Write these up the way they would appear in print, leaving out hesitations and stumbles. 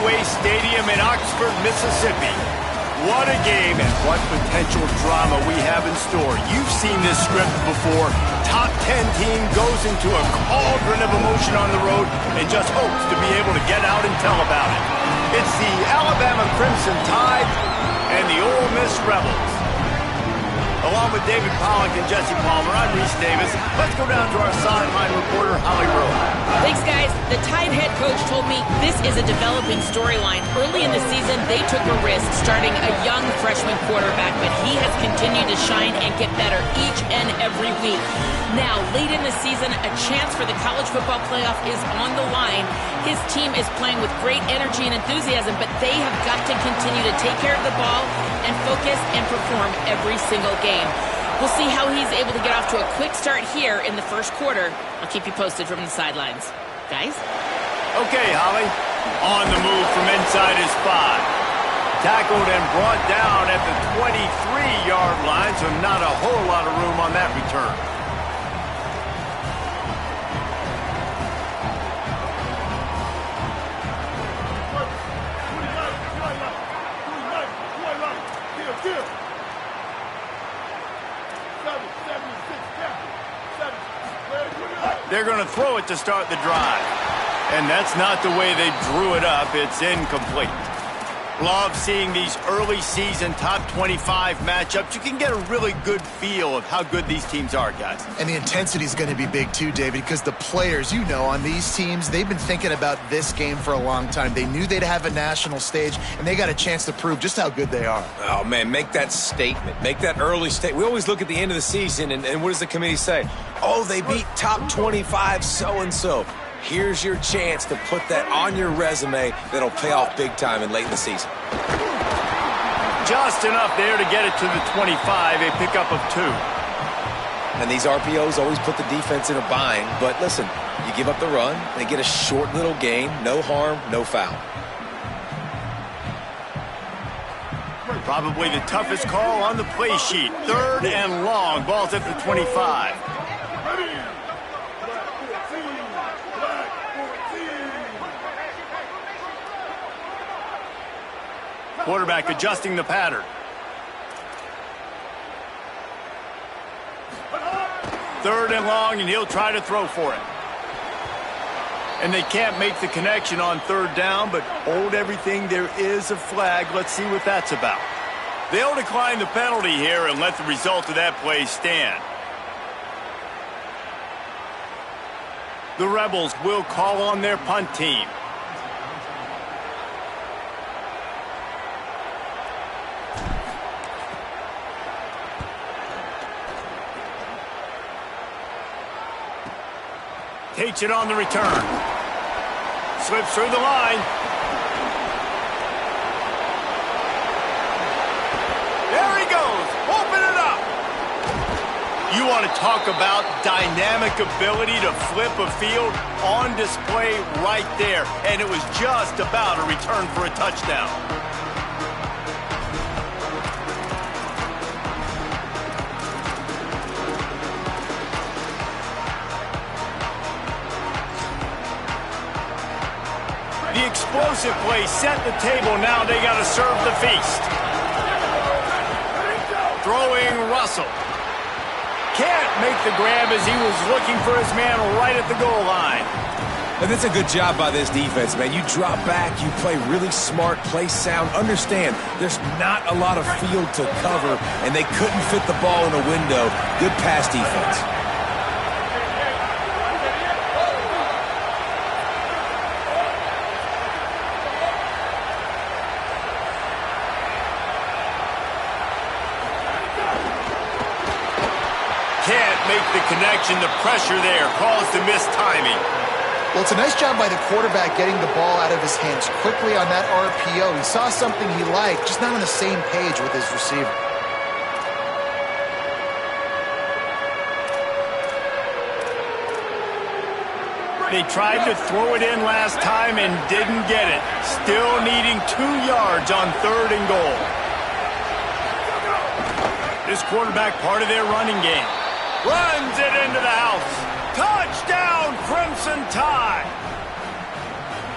Speedway Stadium in Oxford, Mississippi. What a game and what potential drama we have in store. You've seen this script before. Top 10 team goes into a cauldron of emotion on the road and just hopes to be able to get out and tell about it. It's the Alabama Crimson Tide and the Ole Miss Rebels. Along with David Pollack and Jesse Palmer, I'm Reese Davis. Let's go down to our sideline reporter, Holly Rowe. Thanks, guys. The Tide head coach told me this is a developing storyline. Early in the season, they took a risk starting a young freshman quarterback, but he has continued to shine and get better each and every week. Now, late in the season, a chance for the college football playoff is on the line. His team is playing with great energy and enthusiasm, but they have got to continue to take care of the ball and focus and perform every single game. We'll see how he's able to get off to a quick start here in the first quarter. I'll keep you posted from the sidelines. Guys? Okay, Holly. On the move from inside his 5. Tackled and brought down at the 23-yard line, so not a whole lot of room on that return. They're going to throw it to start the drive. And that's not the way they drew it up. It's incomplete. Love seeing these early season top 25 matchups. You can get a really good feel of how good these teams are, guys. And the intensity is going to be big too, David, because the players, you know, on these teams, they've been thinking about this game for a long time. They knew they'd have a national stage, and they got a chance to prove just how good they are. Oh, man, make that statement. Make that early statement. We always look at the end of the season, and what does the committee say? Oh, they beat top 25 so-and-so. Here's your chance to put that on your resume that'll pay off big time and late in the season. Just enough there to get it to the 25, a pickup of 2. And these RPOs always put the defense in a bind. But listen, you give up the run, they get a short little gain, no harm, no foul. Probably the toughest call on the play sheet. 3rd and long, ball's at the 25. Quarterback adjusting the pattern. 3rd and long, and he'll try to throw for it. And they can't make the connection on 3rd down, but hold everything. There is a flag. Let's see what that's about. They'll decline the penalty here and let the result of that play stand. The Rebels will call on their punt team. Takes it on the return. Slips through the line. There he goes. Open it up. You want to talk about dynamic ability to flip a field on display right there. And it was just about a return for a touchdown. The explosive play set the table. Now they got to serve the feast. Throwing Russell. Can't make the grab as he was looking for his man right at the goal line. And that's a good job by this defense, man. You drop back, you play really smart, play sound. Understand, there's not a lot of field to cover, and they couldn't fit the ball in a window. Good pass defense. Can't make the connection. The pressure there caused the missed timing. Well, it's a nice job by the quarterback getting the ball out of his hands quickly on that RPO. He saw something he liked, just not on the same page with his receiver. They tried to throw it in last time and didn't get it. Still needing 2 yards on 3rd and goal. This quarterback part of their running game. Runs it into the house. Touchdown, Crimson Tide.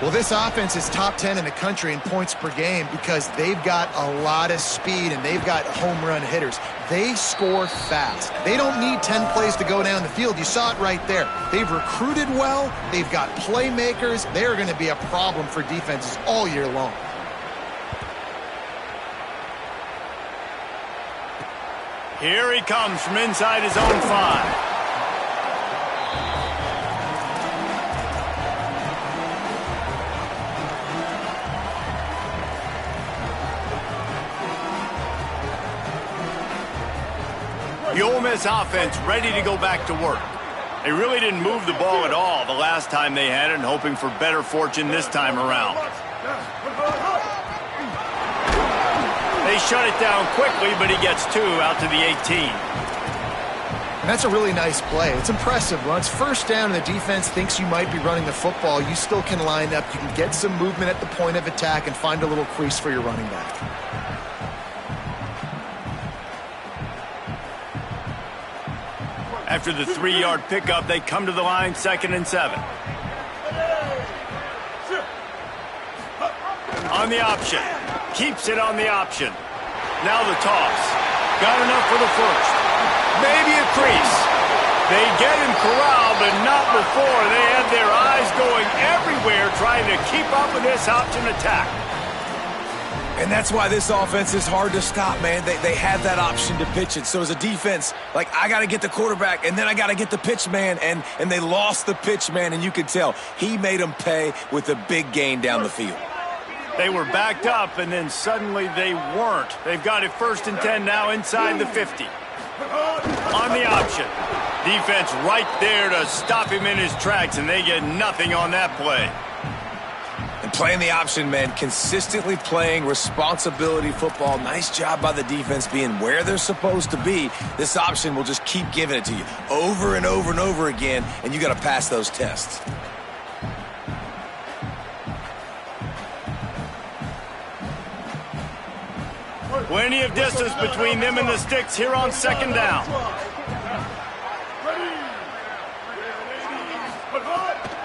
Well, this offense is top 10 in the country in points per game because they've got a lot of speed and they've got home run hitters. They score fast. They don't need 10 plays to go down the field. You saw it right there. They've recruited well. They've got playmakers. They're going to be a problem for defenses all year long. Here he comes from inside his own 5. The Ole Miss offense ready to go back to work. They really didn't move the ball at all the last time they had it, and hoping for better fortune this time around. They shut it down quickly, but he gets 2 out to the 18. And that's a really nice play. It's impressive. Once first down and the defense thinks you might be running the football, you still can line up. You can get some movement at the point of attack and find a little crease for your running back. After the 3-yard pickup, they come to the line, 2nd and 7. On the option. Keeps it on the option. Now the toss. Got enough for the first. Maybe a crease. They get him corralled, but not before. They had their eyes going everywhere trying to keep up with this option attack. And that's why this offense is hard to stop, man. They have that option to pitch it. So as a defense, like, I got to get the quarterback, and then I got to get the pitch man, and they lost the pitch man, and you could tell he made them pay with a big gain down the field. They were backed up, and then suddenly they weren't. They've got it 1st and 10 now inside the 50. On the option. Defense right there to stop him in his tracks, and they get nothing on that play. And playing the option, man, consistently playing responsibility football. Nice job by the defense being where they're supposed to be. This option will just keep giving it to you over and over and over again, and you got to pass those tests. Plenty of distance between them and the sticks here on 2nd down.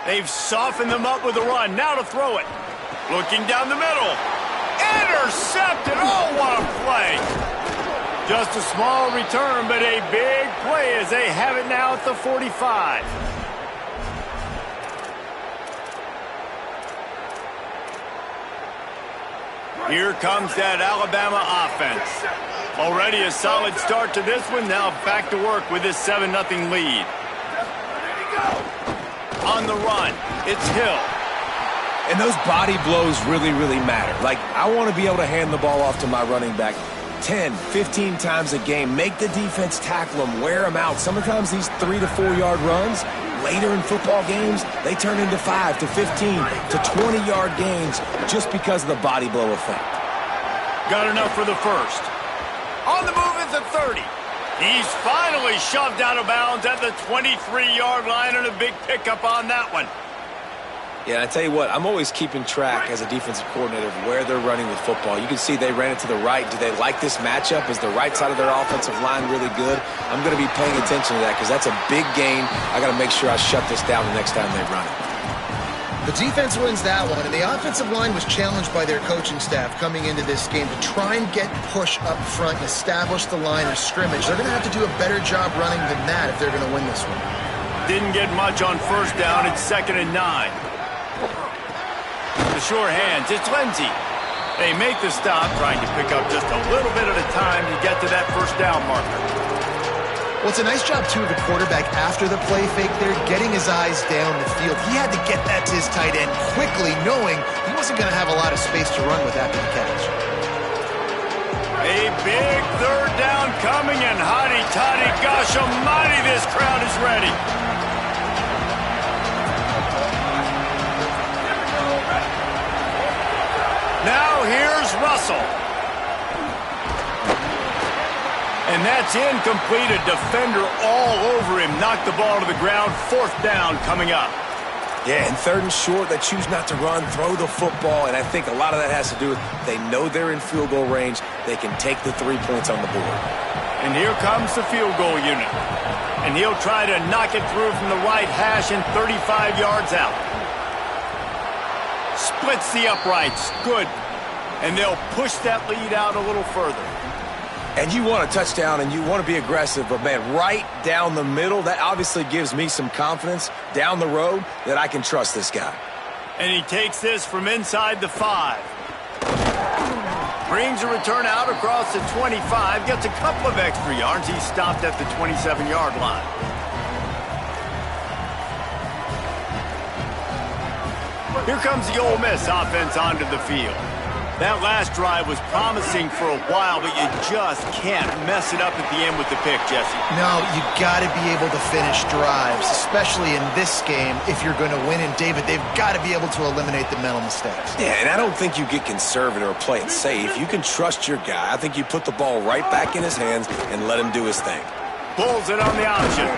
They've softened them up with a run. Now to throw it. Looking down the middle. Intercepted. Oh, what a play. Just a small return, but a big play as they have it now at the 45. Here comes that Alabama offense. Already a solid start to this one. Now back to work with this 7-0 lead. On the run, it's Hill. And those body blows really, really matter. Like, I want to be able to hand the ball off to my running back 10, 15 times a game. Make the defense tackle them, wear them out. Sometimes these 3 to 4 yard runs, later in football games, they turn into 5 to 15 to 20-yard gains just because of the body blow effect. Got enough for the first. On the move at the 30. He's finally shoved out of bounds at the 23-yard line, and a big pickup on that one. Yeah, I tell you what, I'm always keeping track as a defensive coordinator of where they're running the football. You can see they ran it to the right. Do they like this matchup? Is the right side of their offensive line really good? I'm going to be paying attention to that because that's a big gain. I got to make sure I shut this down the next time they run it. The defense wins that one, and the offensive line was challenged by their coaching staff coming into this game to try and get push up front and establish the line of scrimmage. They're going to have to do a better job running than that if they're going to win this one. Didn't get much on 1st down. It's 2nd and 9. The sure hands, it's Lindsey. They make the stop, trying to pick up just a little bit at a time to get to that 1st down marker. Well, it's a nice job, too, of the quarterback after the play fake there, getting his eyes down the field. He had to get that to his tight end quickly, knowing he wasn't going to have a lot of space to run with after the catch. A big 3rd down coming, and hotty-toddy, gosh almighty, this crowd is ready. Now here's Russell. And that's incomplete. A defender all over him. Knocked the ball to the ground. 4th down coming up. Yeah, and 3rd and short, they choose not to run, throw the football, and I think a lot of that has to do with they know they're in field goal range. They can take the 3 points on the board. And here comes the field goal unit. And he'll try to knock it through from the right hash and 35 yards out. Splits the uprights. Good. And they'll push that lead out a little further. And you want a touchdown and you want to be aggressive, but man, right down the middle, that obviously gives me some confidence down the road that I can trust this guy. And he takes this from inside the 5. Brings a return out across the 25, gets a couple of extra yards. He's stopped at the 27-yard line. Here comes the Ole Miss offense onto the field. That last drive was promising for a while, but you just can't mess it up at the end with the pick, Jesse. No, you got to be able to finish drives, especially in this game. If you're going to win, and David, they've got to be able to eliminate the mental mistakes. Yeah, and I don't think you get conservative or play it safe. You can trust your guy. I think you put the ball right back in his hands and let him do his thing. Pulls it on the option,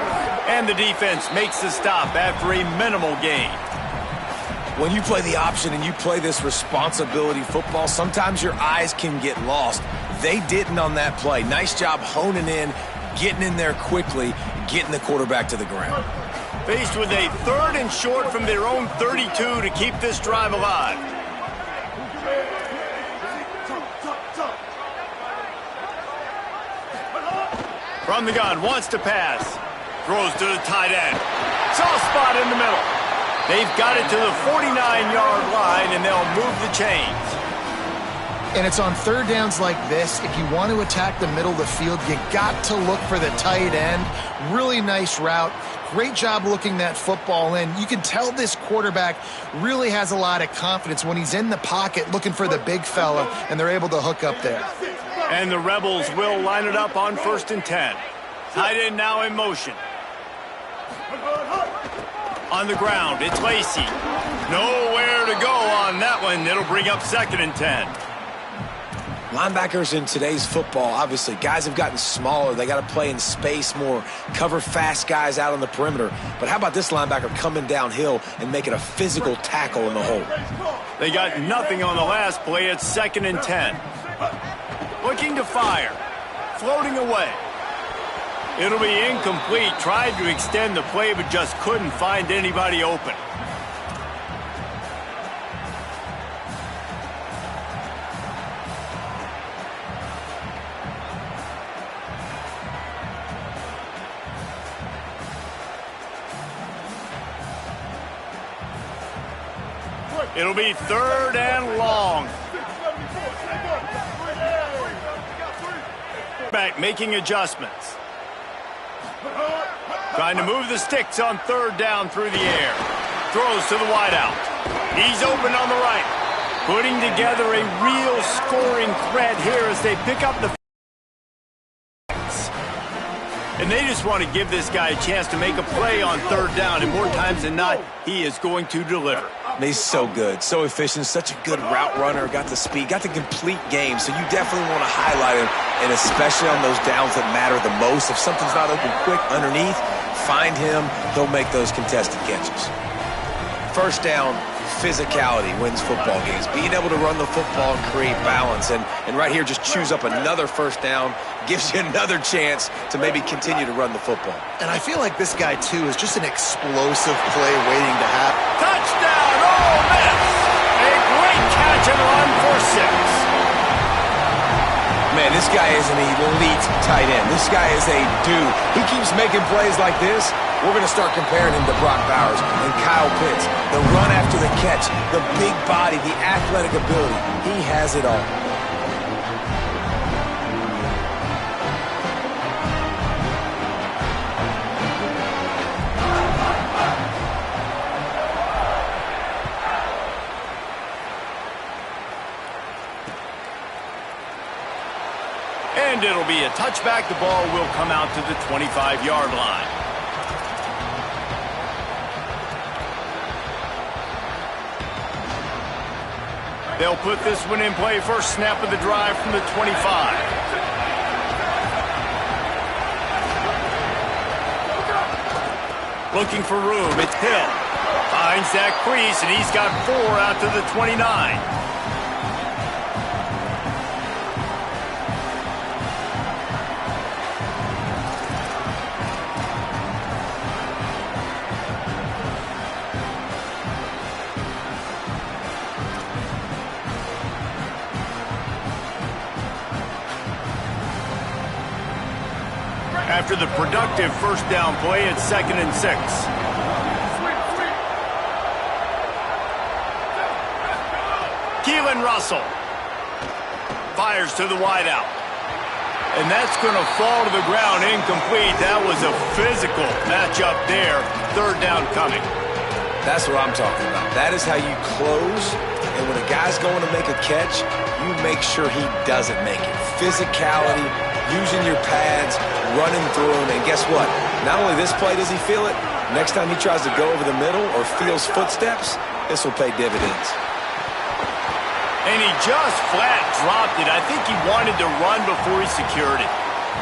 and the defense makes the stop after a minimal gain. When you play the option and you play this responsibility football, sometimes your eyes can get lost. They didn't on that play. Nice job honing in, getting in there quickly, getting the quarterback to the ground. Faced with a 3rd and short from their own 32 to keep this drive alive. From the gun, wants to pass. Throws to the tight end. Soft spot in the middle. They've got it to the 49-yard line, and they'll move the chains. And it's on 3rd downs like this. If you want to attack the middle of the field, you got to look for the tight end. Really nice route. Great job looking that football in. You can tell this quarterback really has a lot of confidence when he's in the pocket looking for the big fella, and they're able to hook up there. And the Rebels will line it up on 1st and 10. Tight end now in motion. On the ground, it's Lacey. Nowhere to go on that one. It'll bring up 2nd and 10. Linebackers in today's football, obviously, guys have gotten smaller. They got to play in space more, cover fast guys out on the perimeter. But how about this linebacker coming downhill and making a physical tackle in the hole? They got nothing on the last play. It's 2nd and 10. Looking to fire. Floating away. It'll be incomplete. Tried to extend the play, but just couldn't find anybody open. It'll be 3rd and long. Back making adjustments. Trying to move the sticks on 3rd down through the air. Throws to the wideout. He's open on the right. Putting together a real scoring threat here as they pick up the... And they just want to give this guy a chance to make a play on 3rd down. And more times than not, he is going to deliver. He's so good, so efficient, such a good route runner, got the speed, got the complete game. So you definitely want to highlight him, and especially on those downs that matter the most. If something's not open quick underneath, find him. He'll make those contested catches. 1st down, physicality wins football games. Being able to run the football and create balance. And right here, just choose up another 1st down, gives you another chance to maybe continue to run the football. And I feel like this guy, too, is just an explosive play waiting to happen. Touchdown, Ole Miss! A great catch and run for 6. Man, this guy is an elite tight end. This guy is a dude. He keeps making plays like this. We're going to start comparing him to Brock Bowers and Kyle Pitts. The run after the catch, the big body, the athletic ability. He has it all. And it'll be a touchback. The ball will come out to the 25-yard line. They'll put this one in play. First snap of the drive from the 25. Looking for room. It's Hill. Finds that crease, and he's got 4 out to the 29. after the productive first down play at 2nd and 6. Keelan Russell fires to the wideout. And that's going to fall to the ground incomplete. That was a physical matchup there. 3rd down coming. That's what I'm talking about. That is how you close. And when a guy's going to make a catch, you make sure he doesn't make it. Physicality, using your pads, running through him. And guess what? Not only this play does he feel it, next time he tries to go over the middle or feels footsteps, this will pay dividends. And he just flat dropped it. I think he wanted to run before he secured it.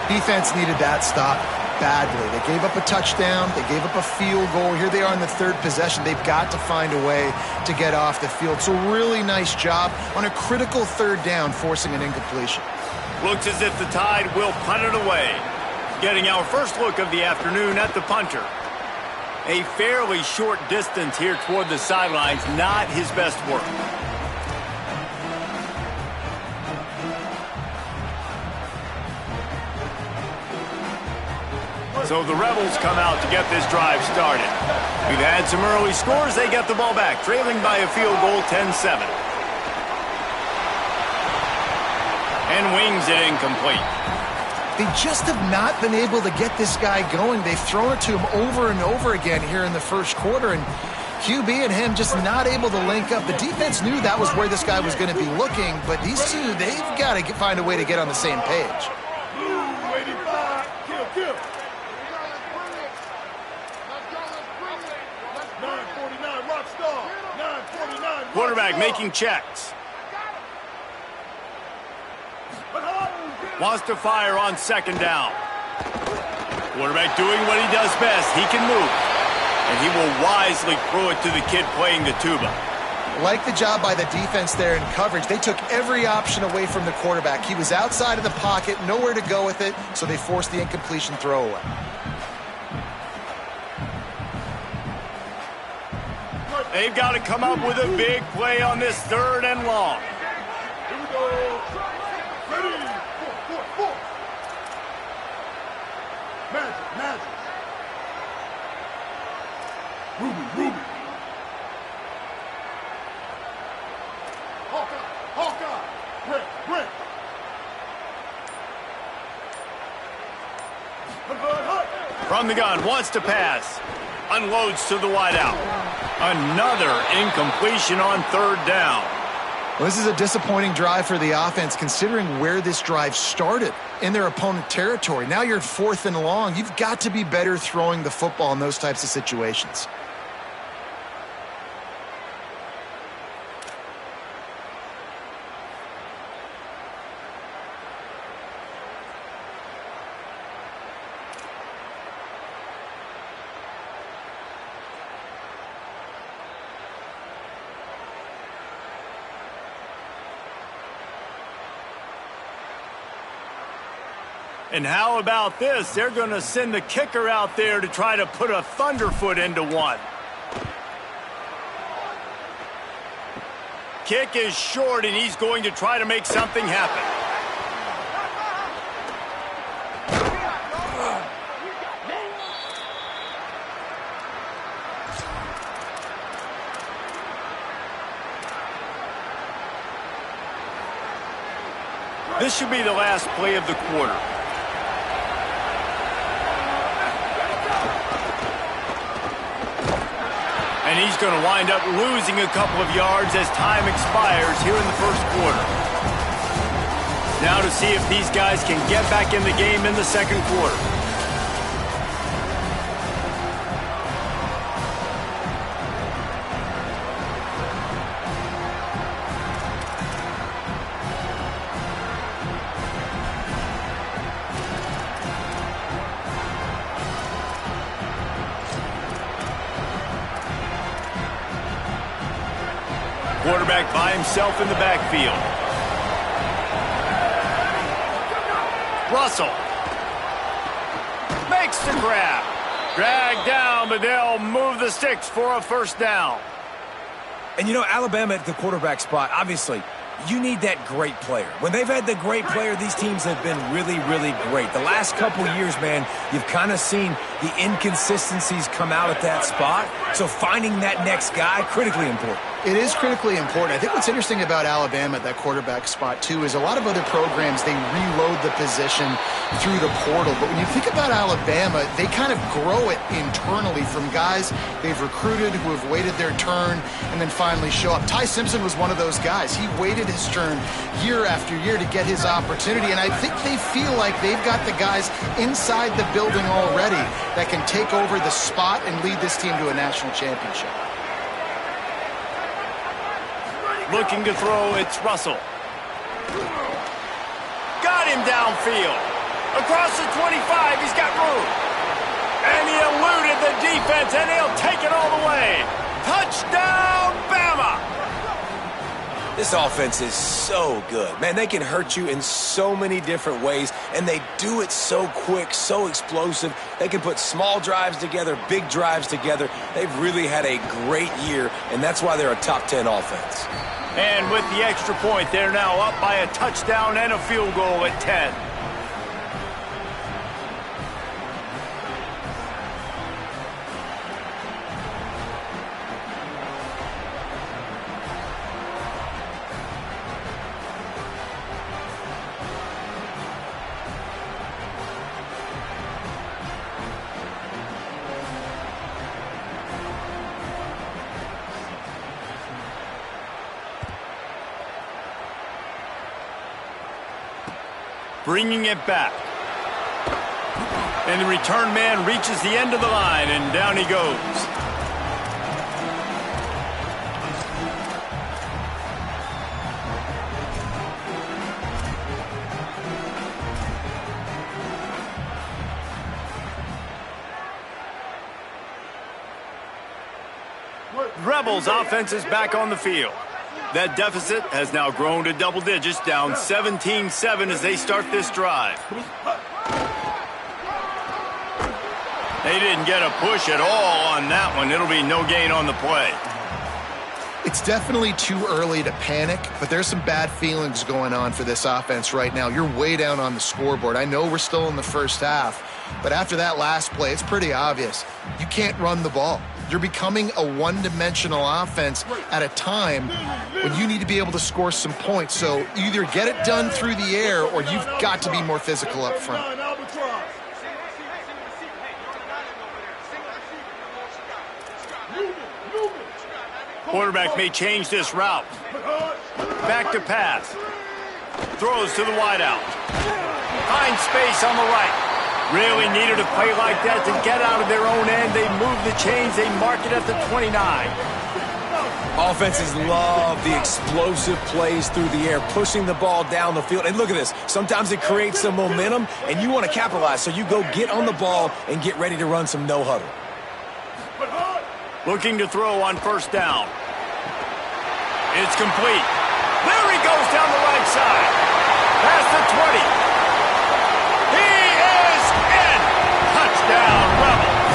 Defense needed that stop badly. They gave up a touchdown. They gave up a field goal. Here they are in the 3rd possession. They've got to find a way to get off the field. So really nice job on a critical 3rd down, forcing an incompletion. Looks as if the Tide will punt it away. Getting our first look of the afternoon at the punter. A fairly short distance here toward the sidelines. Not his best work. So the Rebels come out to get this drive started. We've had some early scores. They get the ball back, trailing by a field goal 10-7. And wings it incomplete. They just have not been able to get this guy going. They've thrown it to him over and over again here in the first quarter, and QB and him just not able to link up. The defense knew that was where this guy was going to be looking, but these two, they've got to find a way to get on the same page. Quarterback making checks. Wants to fire on 2nd down. Quarterback doing what he does best. He can move. And he will wisely throw it to the kid playing the tuba. Like the job by the defense there in coverage. They took every option away from the quarterback. He was outside of the pocket, nowhere to go with it, so they forced the incompletion throwaway. They've got to come up with a big play on this 3rd and long. Here we go. Ready. Four. Magic. Ruby. Hawkeye. Brent. From the gun, wants to pass. Unloads to the wideout. Another incompletion on 3rd down. Well, this is a disappointing drive for the offense, considering where this drive started in their opponent territory. Now you're at 4th and long. You've got to be better throwing the football in those types of situations. And how about this? They're going to send the kicker out there to try to put a thunderfoot into one. Kick is short, and he's going to try to make something happen. This should be the last play of the quarter. And he's going to wind up losing a couple of yards as time expires here in the first quarter. Now to see if these guys can get back in the game in the 2nd quarter. Quarterback by himself in the backfield. Russell makes the grab. Dragged down, but they'll move the sticks for a 1st down. And you know, Alabama at the quarterback spot, obviously, You need that great player. When they've had the great player, these teams have been really, really great. The last couple years, man, you've kind of seen the inconsistencies come out at that spot. So finding that next guy, critically important. It is critically important. I think what's interesting about Alabama at that quarterback spot, too, is a lot of other programs, they reload the position through the portal. But when you think about Alabama, they kind of grow it internally from guys they've recruited who have waited their turn and then finally show up. Ty Simpson was one of those guys. He waited his turn year after year to get his opportunity, and I think they feel like they've got the guys inside the building already that can take over the spot and lead this team to a national championship. Looking to throw, it's Russell. Got him downfield. Across the 25, he's got room. And he eluded the defense, and he'll take it all the way. Touchdown, Bama! This offense is so good. Man, they can hurt you in so many different ways, and they do it so quick, so explosive. They can put small drives together, big drives together. They've really had a great year, and that's why they're a top 10 offense. And with the extra point, they're now up by a touchdown and a field goal at 10. Bringing it back. And the return man reaches the end of the line, and down he goes. Rebels offense is back on the field. That deficit has now grown to double digits, down 17-7 as they start this drive. They didn't get a push at all on that one. It'll be no gain on the play. It's definitely too early to panic, but there's some bad feelings going on for this offense right now. You're way down on the scoreboard. I know we're still in the first half, but after that last play, it's pretty obvious. You can't run the ball. You're becoming a one-dimensional offense at a time when you need to be able to score some points. So either get it done through the air or you've got to be more physical up front. Quarterback may change this route. Back to pass. Throws to the wideout. Finds space on the right. Really needed a play like that to get out of their own end. They move the chains. They mark it at the 29. Offenses love the explosive plays through the air, pushing the ball down the field. And look at this. Sometimes it creates some momentum, and you want to capitalize. So you go get on the ball and get ready to run some no huddle. Looking to throw on first down. It's complete. There he goes down the right side. Past the 20. He is in. Touchdown, Rebels.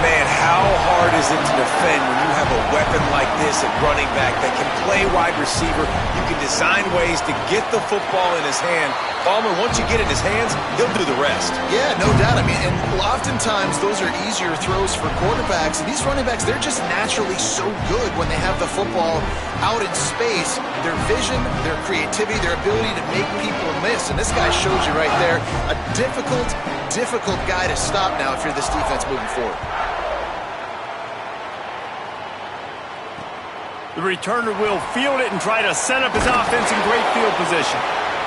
Man, how hard is it to defend when you have a weapon like this at running back that can play wide receiver? You can design ways to get the football in his hand. Palmer, once you get it in his hands, he'll do the rest. Yeah, no doubt. I mean, and oftentimes those are easier throws for quarterbacks. And these running backs, they're just naturally so good when they have the football out in space. Their vision, their creativity, their ability to make people miss. And this guy shows you right there, a difficult guy to stop now if you're this defense moving forward. The returner will field it and try to set up his offense in great field position.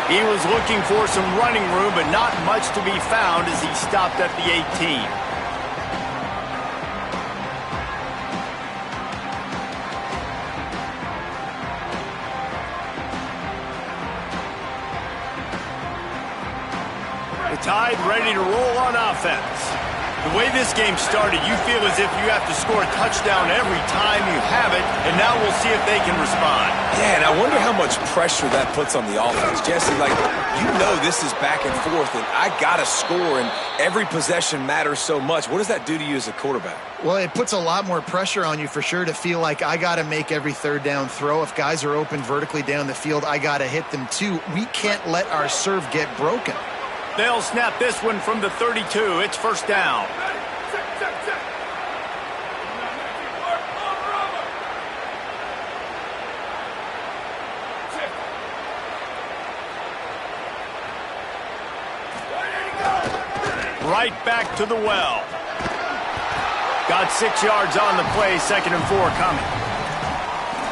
He was looking for some running room, but not much to be found as he stopped at the 18. The Tide ready to roll on offense. The way this game started, you feel as if you have to score a touchdown every time you have it, and now we'll see if they can respond. Yeah, and I wonder how much pressure that puts on the offense. Jesse, like, you know this is back and forth, and I got to score, and every possession matters so much. What does that do to you as a quarterback? Well, it puts a lot more pressure on you for sure to feel like I got to make every third down throw. If guys are open vertically down the field, I got to hit them too. We can't let our serve get broken. They'll snap this one from the 32. It's first down. Right back to the well. Got 6 yards on the play, 2nd and 4 coming.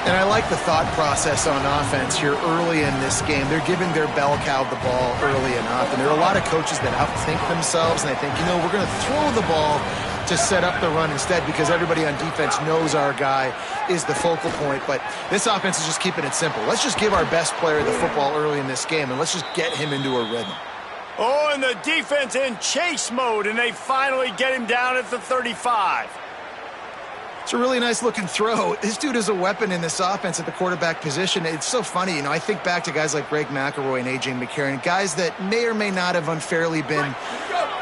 And I like the thought process on offense here early in this game. They're giving their bell cow the ball early enough. And there are a lot of coaches that outthink themselves, and they think, you know, we're going to throw the ball to set up the run instead because everybody on defense knows our guy is the focal point. But this offense is just keeping it simple. Let's just give our best player the football early in this game, and let's just get him into a rhythm. Oh, and the defense in chase mode, and they finally get him down at the 35. It's a really nice-looking throw. This dude is a weapon in this offense at the quarterback position. It's so funny. You know, I think back to guys like Greg McElroy and A.J. McCarron, guys that may or may not have unfairly been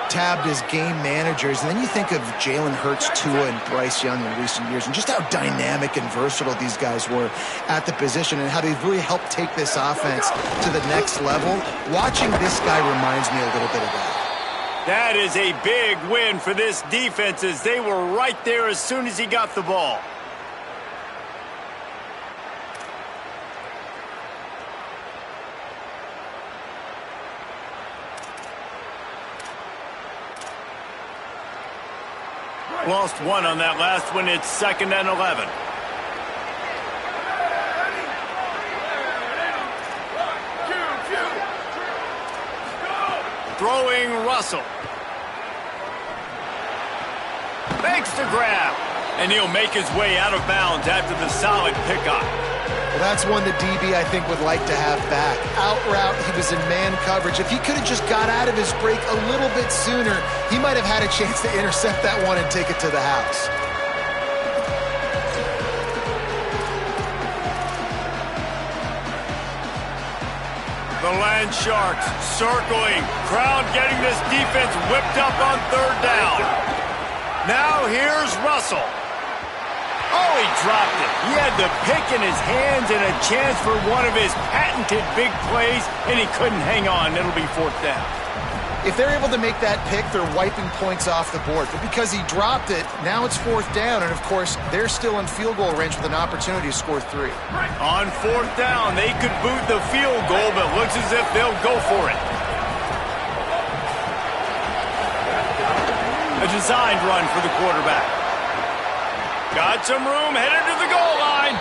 tabbed as game managers. And then you think of Jalen Hurts, Tua, and Bryce Young in recent years, and just how dynamic and versatile these guys were at the position and how they've really helped take this offense to the next level. Watching this guy reminds me a little bit of that. That is a big win for this defense as they were right there as soon as he got the ball. Lost one on that last one. It's 2nd and 11. Throwing Russell. Makes the grab. And he'll make his way out of bounds after the solid pickup. Well, that's one the DB, I think, would like to have back. Out route, he was in man coverage. If he could have just got out of his break a little bit sooner, he might have had a chance to intercept that one and take it to the house. The Land Sharks circling. Crowd getting this defense whipped up on 3rd down. Now here's Russell. Oh, he dropped it. He had the pick in his hands and a chance for one of his patented big plays, and he couldn't hang on. It'll be 4th down. If they're able to make that pick, they're wiping points off the board. But because he dropped it, now it's 4th down. And, of course, they're still in field goal range with an opportunity to score 3. On 4th down, they could boot the field goal, but looks as if they'll go for it. A designed run for the quarterback. Got some room, headed to the goal line.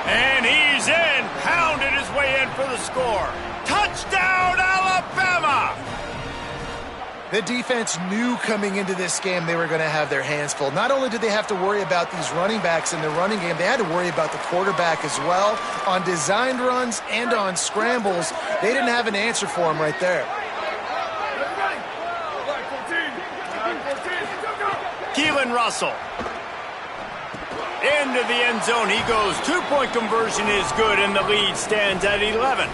And he's in. Pounded his way in for the score. Touchdown, Alabama! The defense knew coming into this game they were going to have their hands full. Not only did they have to worry about these running backs in the running game, they had to worry about the quarterback as well. On designed runs and on scrambles, they didn't have an answer for him right there. Keelan Russell. Into the end zone he goes. 2-point conversion is good, and the lead stands at 11.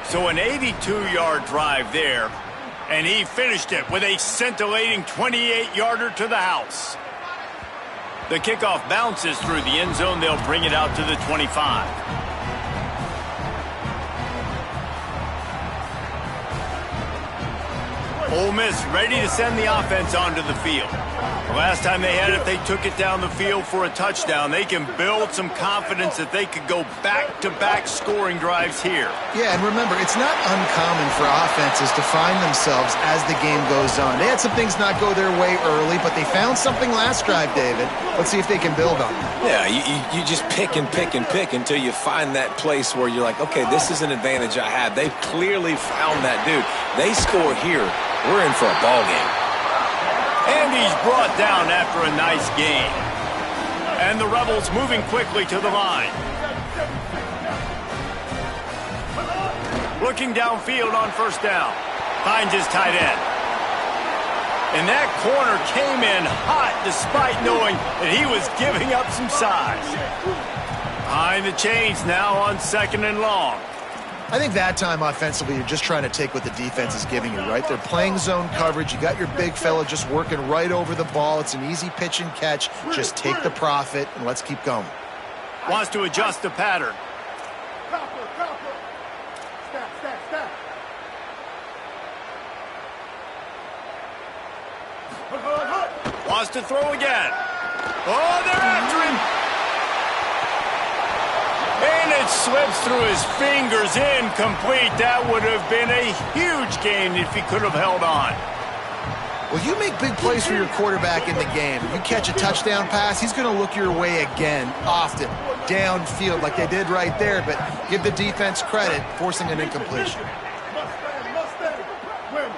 So an 82-yard drive there. And he finished it with a scintillating 28-yarder to the house. The kickoff bounces through the end zone. They'll bring it out to the 25. Ole Miss ready to send the offense onto the field. The last time they had it, they took it down the field for a touchdown. They can build some confidence that they could go back-to-back scoring drives here. Yeah, and remember, it's not uncommon for offenses to find themselves as the game goes on. They had some things not go their way early, but they found something last drive, David. Let's see if they can build on it. Yeah, you just pick and pick and pick until you find that place where you're like, okay, this is an advantage I have. They've clearly found that dude. They score here. We're in for a ball game. And he's brought down after a nice gain. And the Rebels moving quickly to the line. Looking downfield on 1st down. Finds his tight end. And that corner came in hot despite knowing that he was giving up some size. Behind the chains now on 2nd and long. I think that time offensively, you're just trying to take what the defense is giving you, right? They're playing zone coverage. You got your big fella just working right over the ball. It's an easy pitch and catch. Just take the profit and let's keep going. Wants to adjust the pattern. Wants to throw again. Oh, they're after him. And it slips through his fingers, incomplete. That would have been a huge gain if he could have held on. Well, you make big plays for your quarterback in the game. You catch a touchdown pass, he's going to look your way again, often, downfield like they did right there. But give the defense credit, forcing an incompletion. Mustang. Win.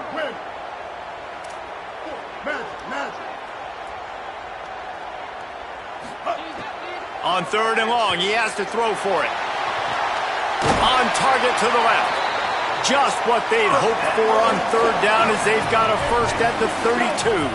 Magic. On 3rd and long, he has to throw for it. On target to the left. Just what they'd hoped for on 3rd down as they've got a first at the 32.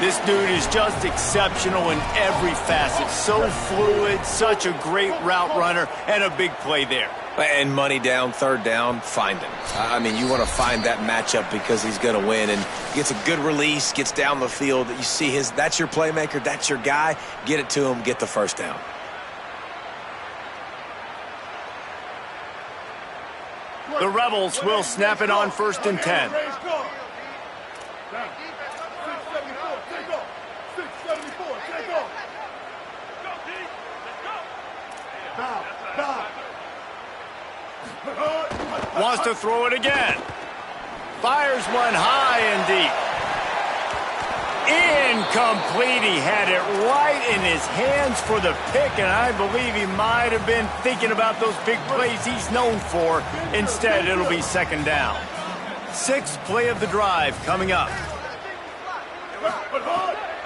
This dude is just exceptional in every facet. So fluid, such a great route runner, and a big play there. And money down, 3rd down, find him. I mean, you want to find that matchup because he's going to win. And gets a good release, gets down the field. You see that's your playmaker, that's your guy. Get it to him, get the first down. The Rebels will snap it on 1st and 10. 674, take off. Down. Wants to throw it again. Fires one high and deep. Incomplete. He had it right in his hands for the pick, and I believe he might have been thinking about those big plays he's known for. Instead, it'll be 2nd down. 6th play of the drive coming up.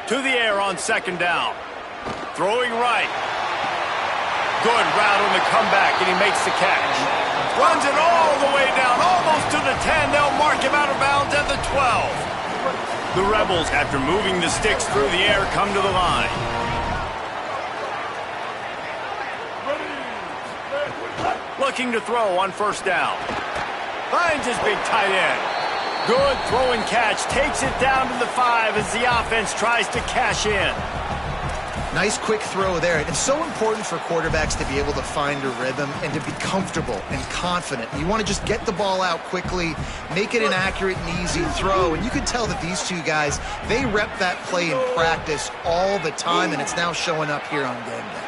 To the air on 2nd down. Throwing right. Good route on the comeback, and he makes the catch. Runs it all the way down, almost to the 10. They'll mark him out of bounds at the 12. The Rebels, after moving the sticks through the air, come to the line. Looking to throw on 1st down. Finds his big tight end. Good throw and catch. Takes it down to the 5 as the offense tries to cash in. Nice quick throw there. It's so important for quarterbacks to be able to find a rhythm and to be comfortable and confident. You want to just get the ball out quickly, make it an accurate and easy throw. And you can tell that these two guys, they rep that play in practice all the time, and it's now showing up here on game day.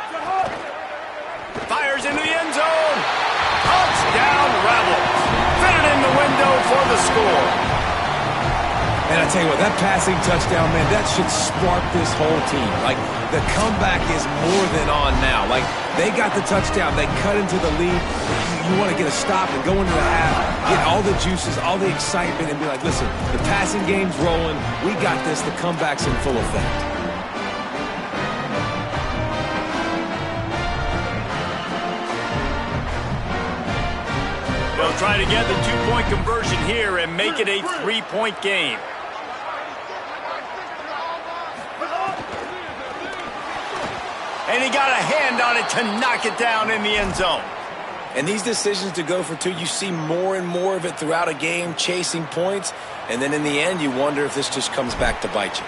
Fires into the end zone. Touchdown, Rebels. Fit it in the window for the score. And I tell you what, that passing touchdown, man, that should spark this whole team. Like, the comeback is more than on now. Like, they got the touchdown. They cut into the lead. You want to get a stop and go into the half, get all the juices, all the excitement, and be like, listen, the passing game's rolling. We got this. The comeback's in full effect. They'll try to get the 2-point conversion here and make it a 3-point game. And he got a hand on it to knock it down in the end zone. And these decisions to go for 2, you see more and more of it throughout a game, chasing points. And then in the end, you wonder if this just comes back to bite you.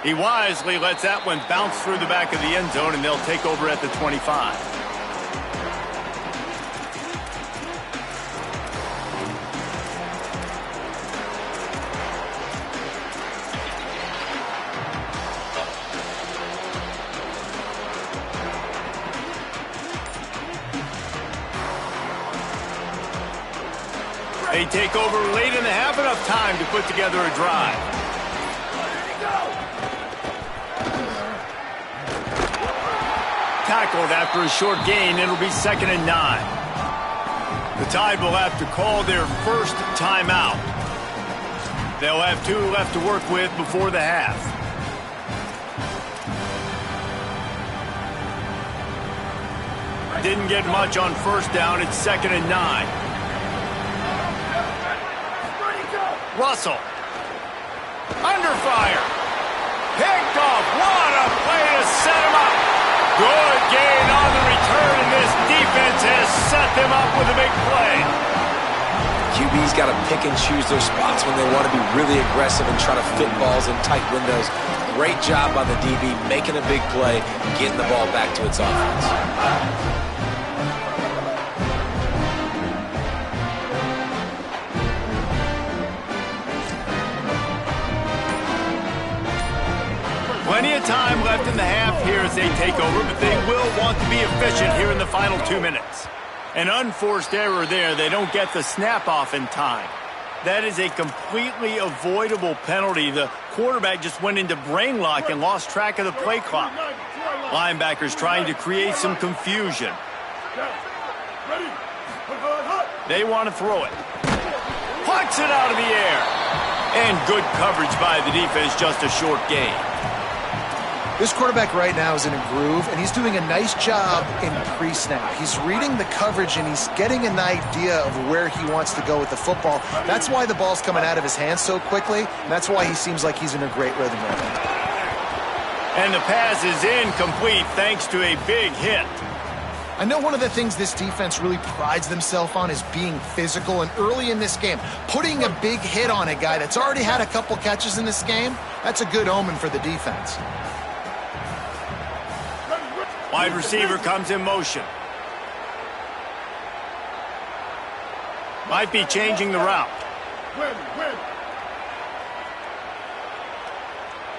He wisely lets that one bounce through the back of the end zone, and they'll take over at the 25. They take over late in the half, enough time to put together a drive. Tackled after a short gain. It'll be 2nd and 9. The Tide will have to call their first timeout. They'll have 2 left to work with before the half. didn't get much on first down. It's 2nd and 9. Russell. Under fire. Picked off. What a play to set him up. Good gain on the return, and this defense has set them up with a big play. QB's got to pick and choose their spots when they want to be really aggressive and try to fit balls in tight windows. Great job by the DB making a big play, getting the ball back to its offense. Plenty of time left in the half here as they take over, but they will want to be efficient here in the final 2 minutes. An unforced error there. They don't get the snap off in time. That is a completely avoidable penalty. The quarterback just went into brain lock and lost track of the play clock. Linebackers trying to create some confusion. They want to throw it. Plucks it out of the air. And good coverage by the defense, just a short gain. This quarterback right now is in a groove, and he's doing a nice job in pre-snap. He's reading the coverage, and he's getting an idea of where he wants to go with the football. That's why the ball's coming out of his hands so quickly, and that's why he seems like he's in a great rhythm right now. And the pass is incomplete thanks to a big hit. I know one of the things this defense really prides themselves on is being physical, and early in this game, putting a big hit on a guy that's already had a couple catches in this game, that's a good omen for the defense. Wide receiver comes in motion. Might be changing the route.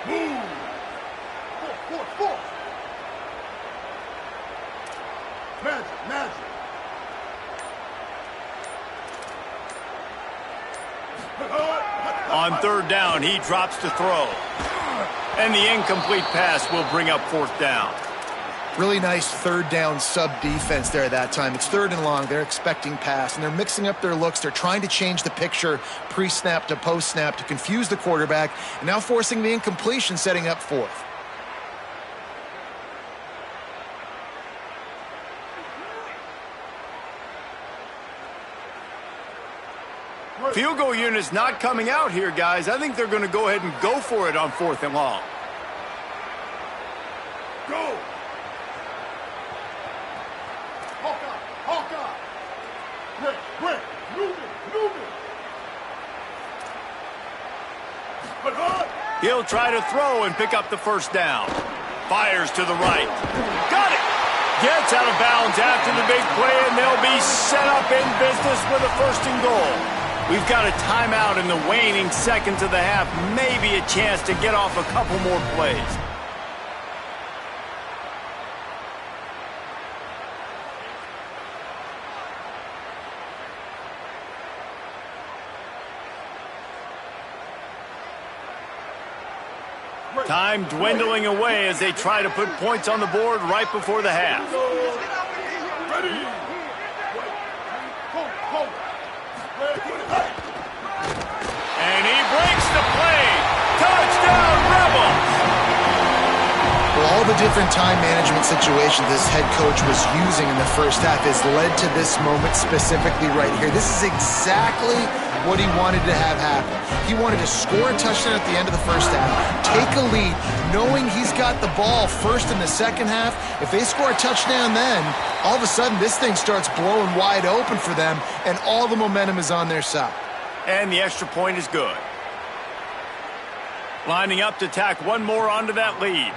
Move. Four. Magic. On 3rd down, he drops to throw. And the incomplete pass will bring up 4th down. Really nice 3rd down sub-defense there that time. It's 3rd and long. They're expecting pass, and they're mixing up their looks. They're trying to change the picture pre-snap to post-snap to confuse the quarterback, and now forcing the incompletion, setting up 4th. Field goal unit's not coming out here, guys. I think they're going to go ahead and go for it on 4th and long. Go. Hawkeye. Quick. Move it. He'll try to throw and pick up the 1st down. Fires to the right. Got it. Gets out of bounds after the big play, and they'll be set up in business with a 1st and goal. We've got a timeout in the waning seconds of the half. Maybe a chance to get off a couple more plays. Time dwindling away as they try to put points on the board right before the half. Ready. And he breaks the play. Touchdown, Rebels! Well, all the different time management situations this head coach was using in the first half has led to this moment specifically right here. This is exactly what he wanted to have happen. He wanted to score a touchdown at the end of the first half, take a lead, knowing he's got the ball first in the second half. If they score a touchdown then, all of a sudden this thing starts blowing wide open for them, and all the momentum is on their side. And the extra point is good. Lining up to tack one more onto that lead.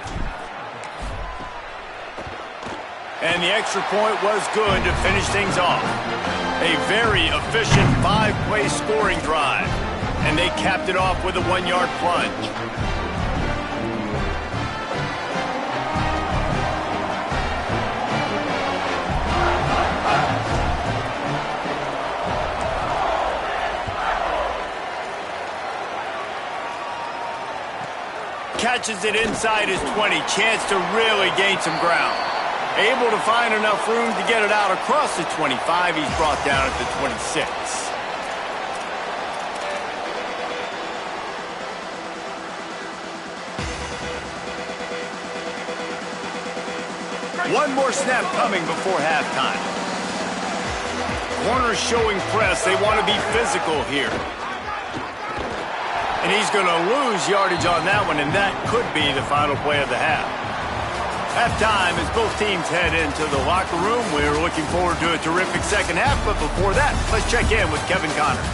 And the extra point was good to finish things off. A very efficient 5-play scoring drive. And they capped it off with a 1-yard plunge. Catches it inside his 20. Chance to really gain some ground. Able to find enough room to get it out across the 25. He's brought down at the 26. One more snap coming before halftime. Corners showing press. They want to be physical here. And he's going to lose yardage on that one, and that could be the final play of the half. Halftime as both teams head into the locker room. We're looking forward to a terrific second half, but before that, let's check in with Kevin Connors.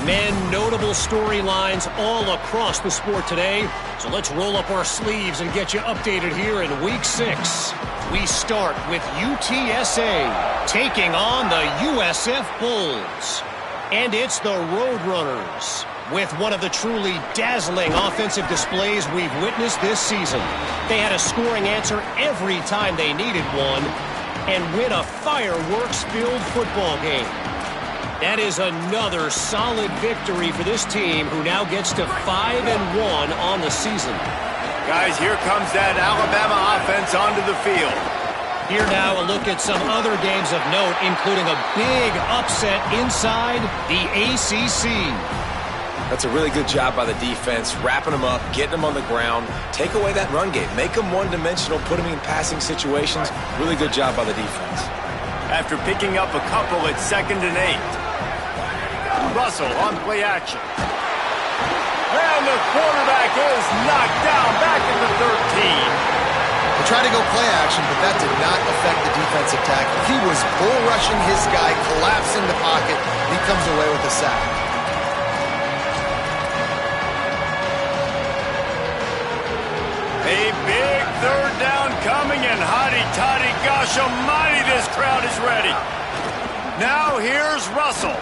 Men, notable storylines all across the sport today. So let's roll up our sleeves and get you updated here in Week 6. We start with UTSA taking on the USF Bulls. And it's the Roadrunners with one of the truly dazzling offensive displays we've witnessed this season. They had a scoring answer every time they needed one and win a fireworks-filled football game. That is another solid victory for this team, who now gets to 5-1 on the season. Guys, here comes that Alabama offense onto the field. Here now a look at some other games of note, including a big upset inside the ACC. That's a really good job by the defense, wrapping them up, getting them on the ground, take away that run game, make them one-dimensional, put them in passing situations. Really good job by the defense. After picking up a couple at 2nd and 8. Russell on play action. And the quarterback is knocked down back at the 13. They tried to go play action, but that did not affect the defensive tackle. He was bull rushing his guy, collapsing the pocket, and he comes away with a sack. A big 3rd down coming, and hotty-toddy, gosh almighty, this crowd is ready. Now here's Russell.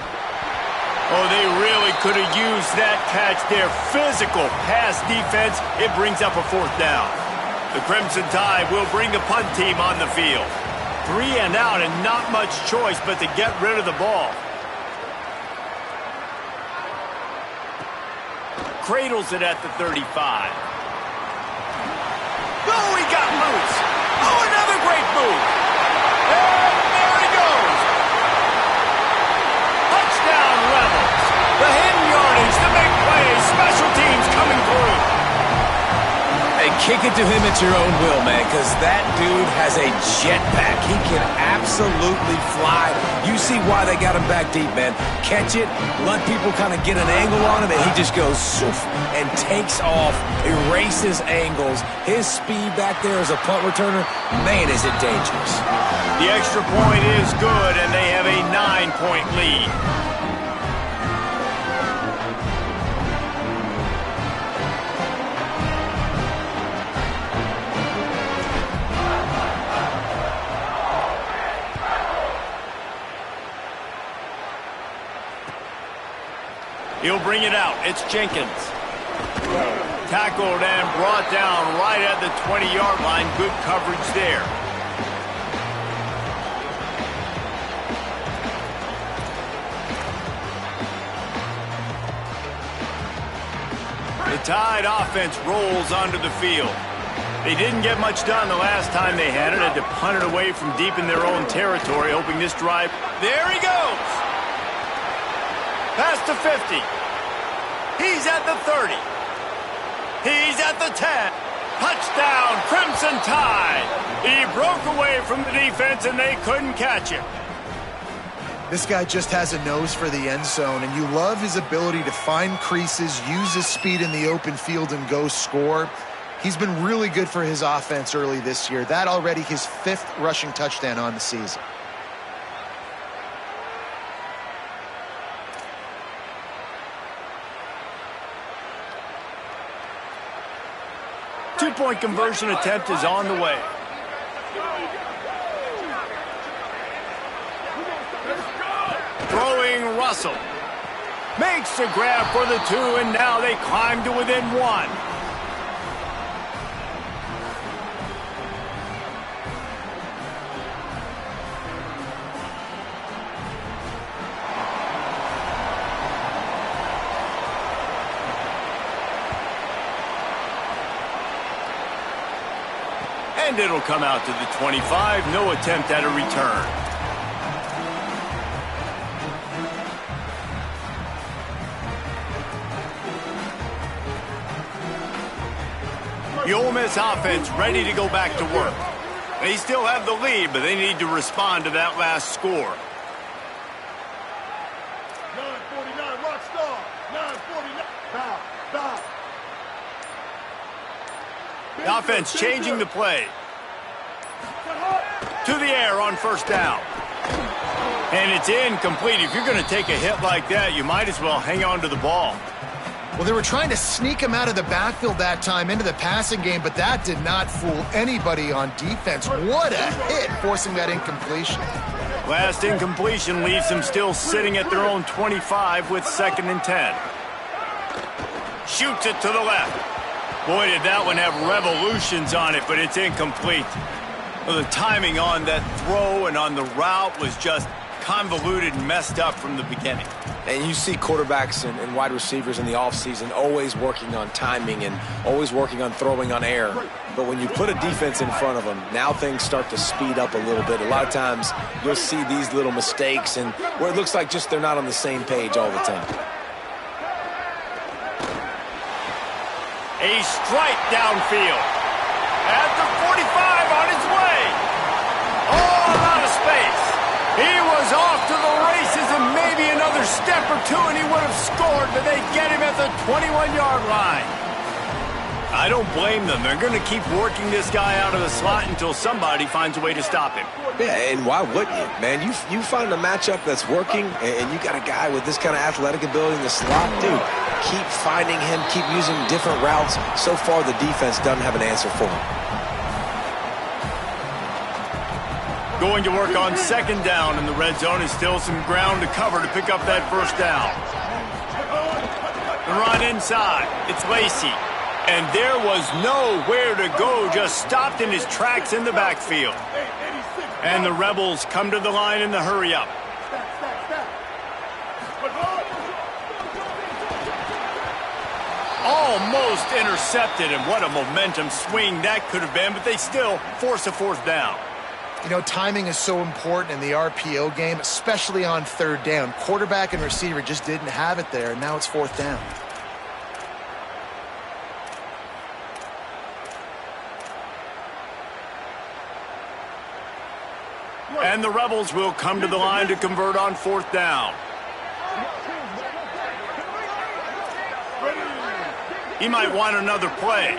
Oh, they really could have used that catch there. Physical pass defense. It brings up a 4th down. The Crimson Tide will bring the punt team on the field. 3 and out, and not much choice but to get rid of the ball. Cradles it at the 35. Oh, he got loose. Oh, another great move. And there he goes. Touchdown Rebels. The hidden yardage, the big play. Special teams coming through. Hey, kick it to him at your own will, man, because that dude has a jetpack. He can absolutely fly. You see why they got him back deep, man. Catch it, let people kind of get an angle on him, and he just goes soof and takes off, erases angles. His speed back there as a punt returner, man, is it dangerous. The extra point is good, and they have a 9-point lead. He'll bring it out. It's Jenkins. Tackled and brought down right at the 20-yard line. Good coverage there. The Tide offense rolls onto the field. They didn't get much done the last time they had it. Had to punt it away from deep in their own territory, hoping this drive. There he goes. Past the 50. He's at the 30. He's at the 10. Touchdown, Crimson Tide. He broke away from the defense, and they couldn't catch him. This guy just has a nose for the end zone, and you love his ability to find creases, use his speed in the open field, and go score. He's been really good for his offense early this year. That already his 5th rushing touchdown on the season. Two-point conversion attempt is on the way. Throwing Russell. Makes the grab for the 2, and now they climb to within 1. And it'll come out to the 25. No attempt at a return. The Ole Miss offense ready to go back to work. They still have the lead, but they need to respond to that last score. 9:49, rock star. 9:49. Foul. The offense changing the play. To the air on first down. And it's incomplete. If you're going to take a hit like that, you might as well hang on to the ball. Well, they were trying to sneak him out of the backfield that time into the passing game, but that did not fool anybody on defense. What a hit, forcing that incompletion. Last incompletion leaves them still sitting at their own 25 with 2nd and 10. Shoots it to the left. Boy, did that one have revolutions on it, but it's incomplete. Well, the timing on that throw and on the route was just convoluted and messed up from the beginning. And you see quarterbacks and wide receivers in the offseason always working on timing and always working on throwing on air. But when you put a defense in front of them, now things start to speed up a little bit. A lot of times you'll see these little mistakes and where it looks like just they're not on the same page all the time. A strike downfield. At the 45 on his way. All out of space. He was off to the races and maybe another step or two and he would have scored, but they get him at the 21-yard line. I don't blame them. They're going to keep working this guy out of the slot until somebody finds a way to stop him. Yeah, and why wouldn't you, man? You find a matchup that's working, and you got a guy with this kind of athletic ability in the slot, dude. Keep finding him, keep using different routes. So far, the defense doesn't have an answer for him. Going to work on 2nd down, and the red zone is still some ground to cover to pick up that first down. The run inside. It's Lacy. And there was nowhere to go, just stopped in his tracks in the backfield. And the Rebels come to the line in the hurry-up. Almost intercepted, and what a momentum swing that could have been, but they still force a 4th down. You know, timing is so important in the RPO game, especially on 3rd down. Quarterback and receiver just didn't have it there, and now it's 4th down. And the Rebels will come to the line to convert on 4th down. He might want another play.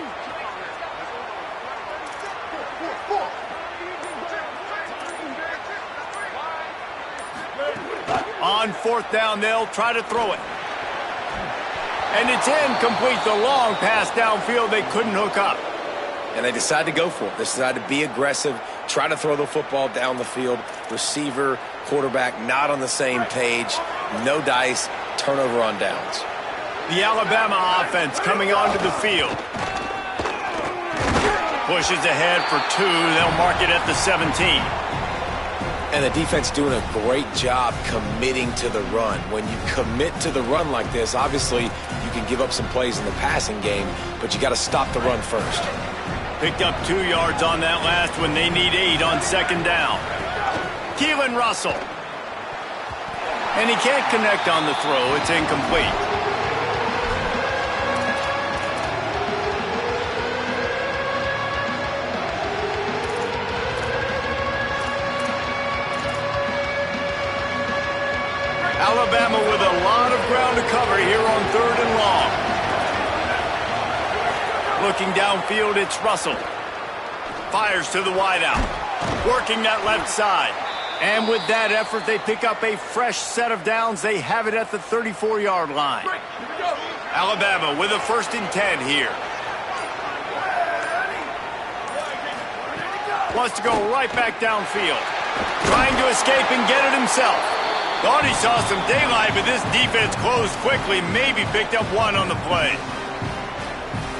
On 4th down, they'll try to throw it. And it's incomplete. The long pass downfield, they couldn't hook up. And they decide to go for it. They decide to be aggressive, try to throw the football down the field. Receiver, quarterback, not on the same page. No dice, turnover on downs. The Alabama offense coming onto the field. Pushes ahead for 2. They'll mark it at the 17. And the defense doing a great job committing to the run. When you commit to the run like this, obviously you can give up some plays in the passing game, but you got to stop the run first. Picked up 2 yards on that last one. They need 8 on 2nd down. Keelan Russell. And he can't connect on the throw. It's incomplete. Alabama with a lot of ground to cover here on 3rd and long. Looking downfield, it's Russell. Fires to the wideout. Working that left side. And with that effort, they pick up a fresh set of downs. They have it at the 34-yard line. Alabama with a 1st and 10 here. Wants to go right back downfield. Trying to escape and get it himself. Thought he saw some daylight, but this defense closed quickly. Maybe picked up 1 on the play.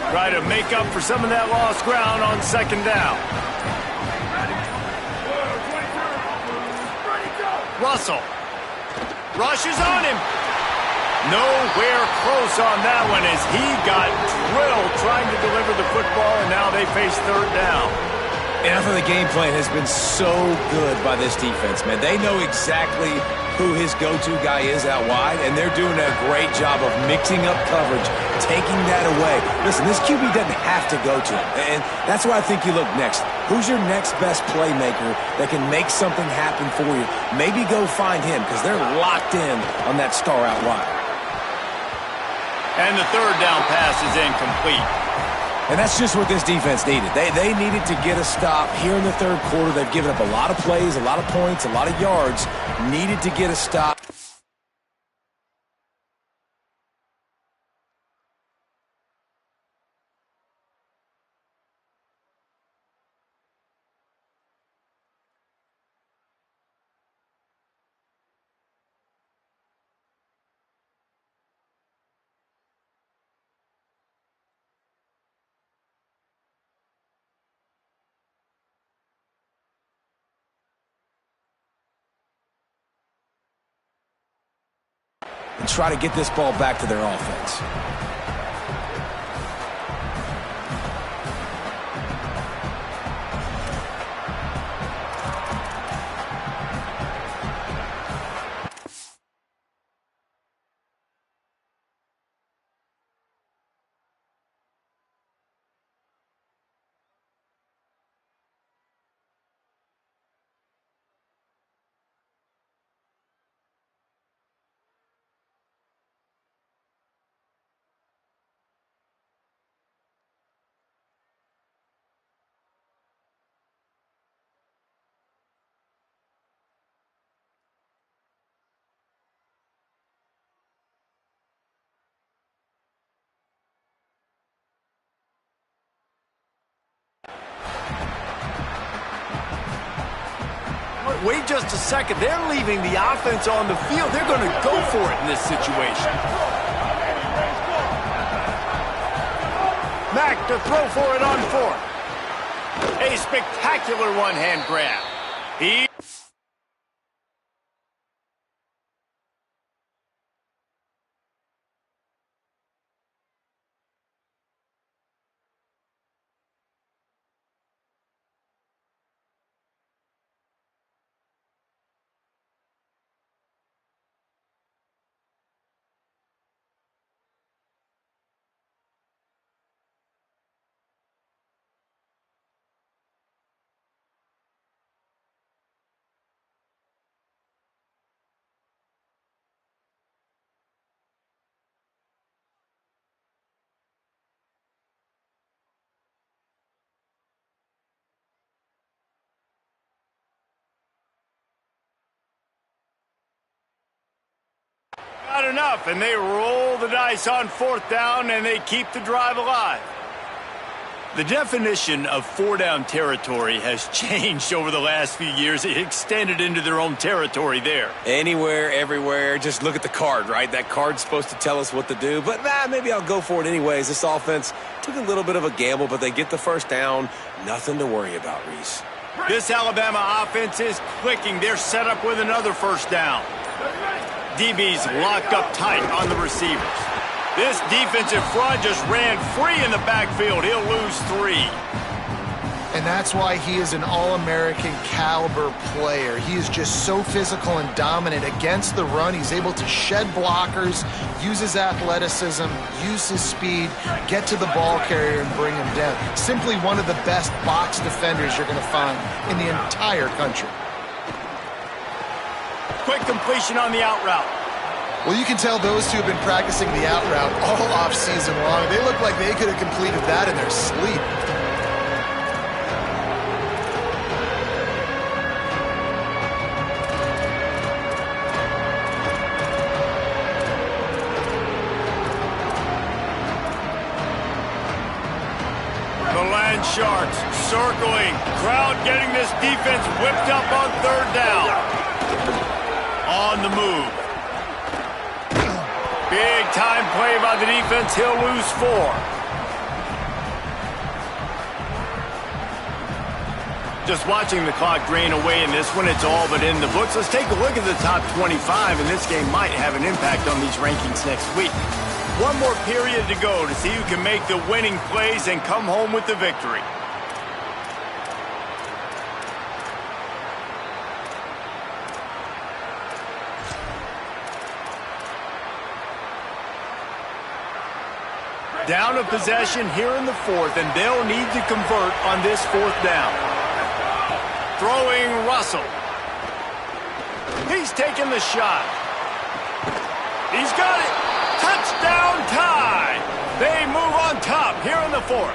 Try to make up for some of that lost ground on 2nd down. Russell rushes on him. Nowhere close on that one as he got drilled trying to deliver the football, and now they face 3rd down. And I thought the game plan has been so good by this defense, man. They know exactly who his go-to guy is out wide, and they're doing a great job of mixing up coverage, taking that away. Listen, this QB doesn't have to go to him, and that's why I think you look next. Who's your next best playmaker that can make something happen for you? Maybe go find him, because they're locked in on that star out wide. And the third down pass is incomplete. And that's just what this defense needed. They needed to get a stop here in the third quarter. They've given up a lot of plays, a lot of points, a lot of yards. Needed to get a stop. And try to get this ball back to their offense. Wait just a second. They're leaving the offense on the field. They're going to go for it in this situation. Mack to throw for it on fourth. A spectacular one-hand grab. He... Not enough, and they roll the dice on fourth down, and they keep the drive alive. The definition of four-down territory has changed over the last few years. It extended into their own territory there. Anywhere, everywhere. Just look at the card, right? That card's supposed to tell us what to do, but maybe I'll go for it anyways. This offense took a little bit of a gamble, but they get the first down. Nothing to worry about, Reese. This Alabama offense is clicking. They're set up with another first down. DB's locked up tight on the receivers. This defensive front just ran free in the backfield. He'll lose 3. And that's why he is an all-American caliber player. He is just so physical and dominant against the run. He's able to shed blockers, use his athleticism, use his speed, get to the ball carrier and bring him down. Simply one of the best box defenders you're going to find in the entire country. Quick completion on the out route. Well, you can tell those two have been practicing the out route all off-season long. They look like they could have completed that in their sleep. The Land Sharks circling. Crowd getting this defense whipped up on third down. On the move. Big time play by the defense. He'll lose 4. Just watching the clock drain away in this one, it's all but in the books. Let's take a look at the top 25, and this game might have an impact on these rankings next week. One more period to go to see who can make the winning plays and come home with the victory. Down a possession here in the fourth, and they'll need to convert on this fourth down. Throwing Russell. He's taking the shot. He's got it. Touchdown tie. They move on top here in the fourth.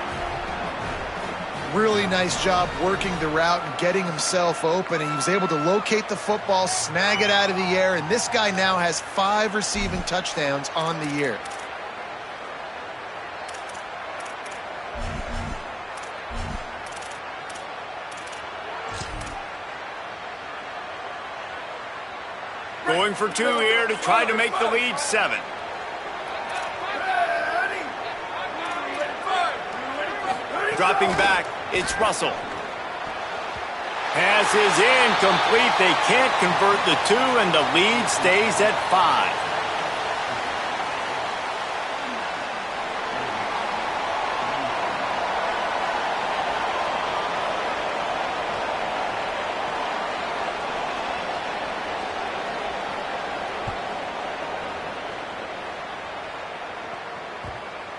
Really nice job working the route and getting himself open, and he was able to locate the football, snag it out of the air, and this guy now has 5 receiving touchdowns on the year. Going for 2 here to try to make the lead 7. Dropping back, it's Russell. Pass is incomplete. They can't convert the 2, and the lead stays at 5.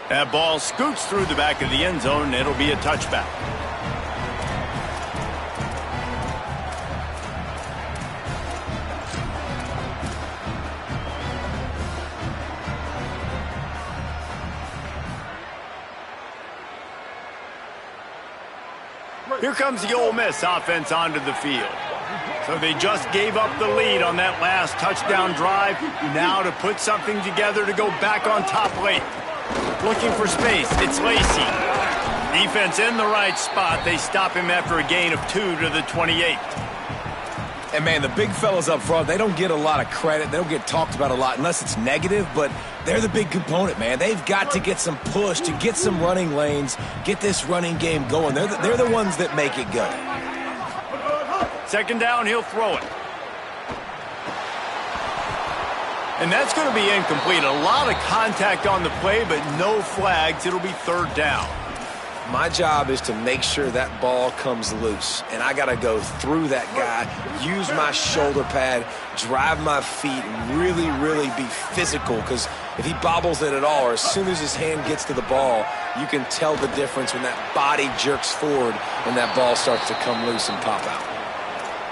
That ball scoots through the back of the end zone, and it'll be a touchback. Here comes the Ole Miss offense onto the field. So they just gave up the lead on that last touchdown drive. Now to put something together to go back on top late. Looking for space, it's Lacy. Defense in the right spot. They stop him after a gain of 2 to the 28. And, man, the big fellas up front, they don't get a lot of credit. They don't get talked about a lot unless it's negative, but they're the big component, man. They've got to get some push, to get some running lanes, get this running game going. They're the ones that make it go. Second down, he'll throw it. And that's going to be incomplete. A lot of contact on the play, but no flags. It'll be third down. My job is to make sure that ball comes loose, and I got to go through that guy, use my shoulder pad, drive my feet, and really, really be physical, because if he bobbles it at all, or as soon as his hand gets to the ball, you can tell the difference when that body jerks forward and that ball starts to come loose and pop out.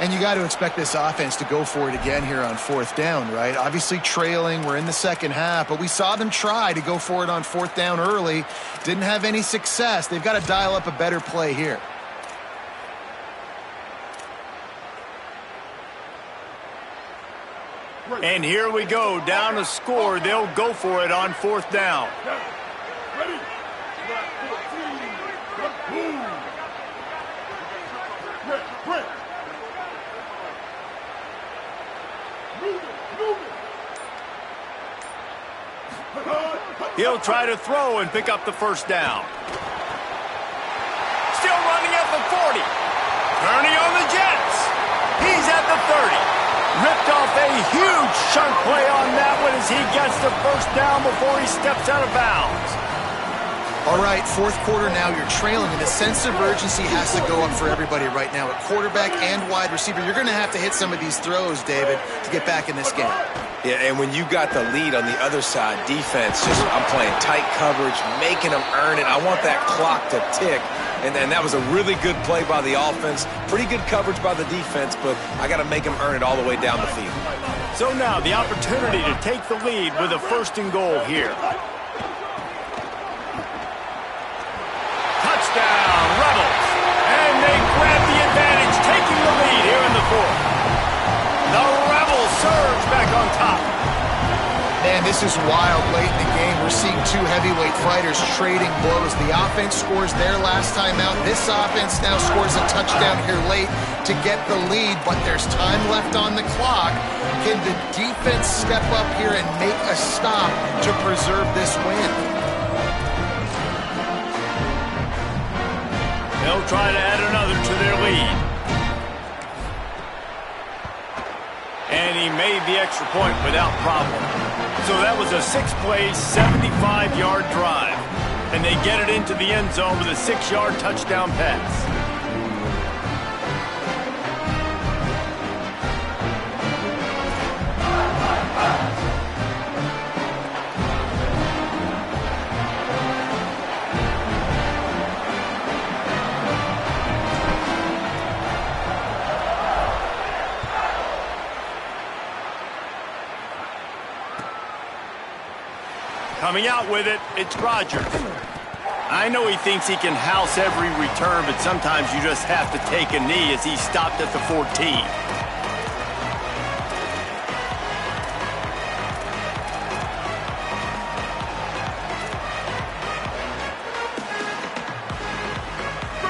And you got to expect this offense to go for it again here on fourth down, right? Obviously trailing, we're in the second half, but we saw them try to go for it on fourth down early. Didn't have any success. They've got to dial up a better play here. And here we go, down a score. They'll go for it on fourth down. Ready? He'll try to throw and pick up the first down. Still running at the 40. Turning on the Jets. He's at the 30. Ripped off a huge chunk play on that one as he gets the first down before he steps out of bounds. All right, fourth quarter now, you're trailing, and the sense of urgency has to go up for everybody right now. At quarterback and wide receiver, you're going to have to hit some of these throws, David, to get back in this game. Yeah, and when you got the lead on the other side, defense, I'm playing tight coverage, making them earn it. I want that clock to tick, and that was a really good play by the offense. Pretty good coverage by the defense, but I got to make them earn it all the way down the field. So now the opportunity to take the lead with a first and goal here. Touchdown, Rebels. And they grab the advantage, taking the lead here in the fourth. The Rebels surge back on top. Man, this is wild late in the game. We're seeing two heavyweight fighters trading blows. The offense scores their last time out. This offense now scores a touchdown here late to get the lead, but there's time left on the clock. Can the defense step up here and make a stop to preserve this win? They'll try to add another to their lead. And he made the extra point without problem. So that was a 6-play, 75-yard drive. And they get it into the end zone with a 6-yard touchdown pass. Coming out with it, it's Rodgers. I know he thinks he can house every return, but sometimes you just have to take a knee as he stopped at the 14.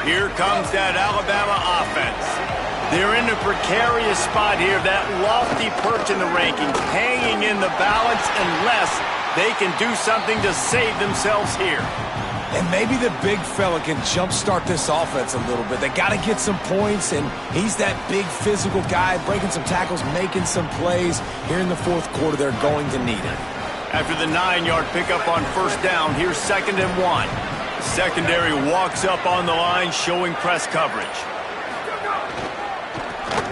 Here comes that Alabama offense. They're in a precarious spot here, that lofty perch in the rankings, hanging in the balance unless they can do something to save themselves here. And maybe the big fella can jumpstart this offense a little bit. They got to get some points, and he's that big physical guy, breaking some tackles, making some plays. Here in the fourth quarter, they're going to need it. After the 9-yard pickup on first down, here's 2nd and 1. Secondary walks up on the line, showing press coverage.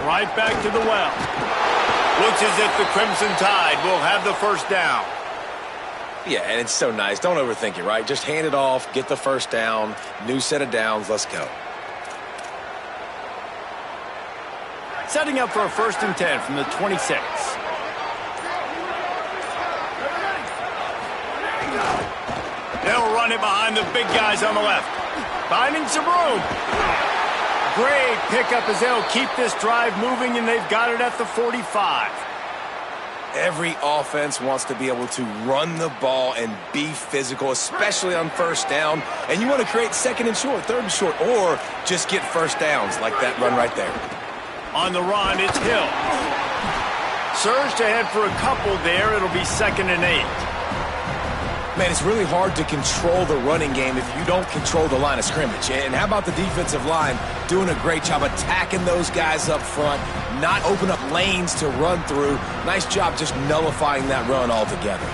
Right back to the well. Looks as if the Crimson Tide will have the first down. Yeah, and it's so nice. Don't overthink it, right? Just hand it off, get the first down, new set of downs, let's go. Setting up for a 1st and 10 from the 26. They'll run it behind the big guys on the left. Finding some room. Great pickup as they'll keep this drive moving, and they've got it at the 45. Every offense wants to be able to run the ball and be physical, especially on first down. And you want to create 2nd and short, 3rd and short, or just get first downs like that run right there. On the run, it's Hill. Surged ahead for a couple there. It'll be 2nd and 8. Man, it's really hard to control the running game if you don't control the line of scrimmage. And how about the defensive line doing a great job attacking those guys up front, not open up lanes to run through. Nice job just nullifying that run altogether.